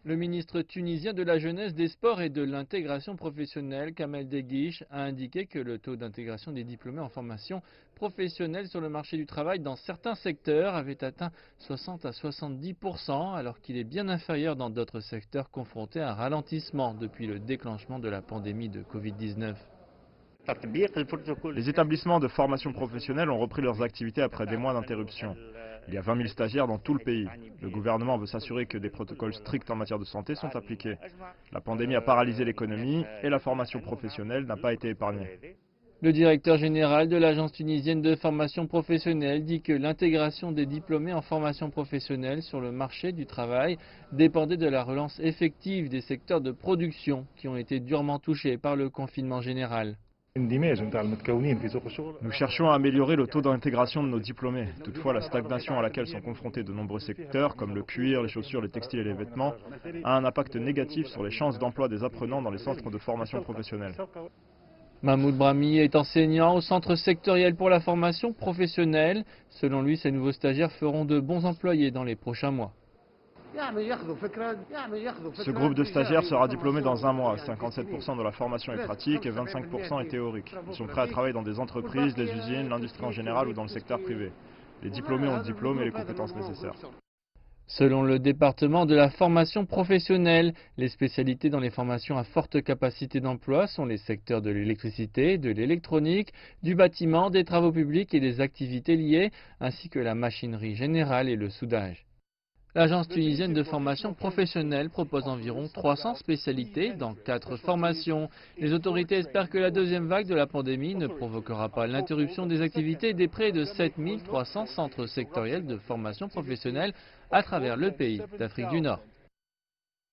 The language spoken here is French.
Le ministre tunisien de la Jeunesse, des Sports et de l'Intégration professionnelle, Kamel Deguiche, a indiqué que le taux d'intégration des diplômés en formation professionnelle sur le marché du travail dans certains secteurs avait atteint 60 à 70%, alors qu'il est bien inférieur dans d'autres secteurs confrontés à un ralentissement depuis le déclenchement de la pandémie de Covid-19. Les établissements de formation professionnelle ont repris leurs activités après des mois d'interruption. Il y a 20 000 stagiaires dans tout le pays. Le gouvernement veut s'assurer que des protocoles stricts en matière de santé sont appliqués. La pandémie a paralysé l'économie et la formation professionnelle n'a pas été épargnée. Le directeur général de l'Agence tunisienne de formation professionnelle dit que l'intégration des diplômés en formation professionnelle sur le marché du travail dépendait de la relance effective des secteurs de production qui ont été durement touchés par le confinement général. Nous cherchons à améliorer le taux d'intégration de nos diplômés. Toutefois, la stagnation à laquelle sont confrontés de nombreux secteurs, comme le cuir, les chaussures, les textiles et les vêtements, a un impact négatif sur les chances d'emploi des apprenants dans les centres de formation professionnelle. Mahmoud Brahmi est enseignant au centre sectoriel pour la formation professionnelle. Selon lui, ces nouveaux stagiaires feront de bons employés dans les prochains mois. Ce groupe de stagiaires sera diplômé dans un mois. 57% de la formation est pratique et 25% est théorique. Ils sont prêts à travailler dans des entreprises, les usines, l'industrie en général ou dans le secteur privé. Les diplômés ont le diplôme et les compétences nécessaires. Selon le département de la formation professionnelle, les spécialités dans les formations à forte capacité d'emploi sont les secteurs de l'électricité, de l'électronique, du bâtiment, des travaux publics et des activités liées, ainsi que la machinerie générale et le soudage. L'Agence tunisienne de formation professionnelle propose environ 300 spécialités dans 4 formations. Les autorités espèrent que la deuxième vague de la pandémie ne provoquera pas l'interruption des activités des près de 7300 centres sectoriels de formation professionnelle à travers le pays d'Afrique du Nord.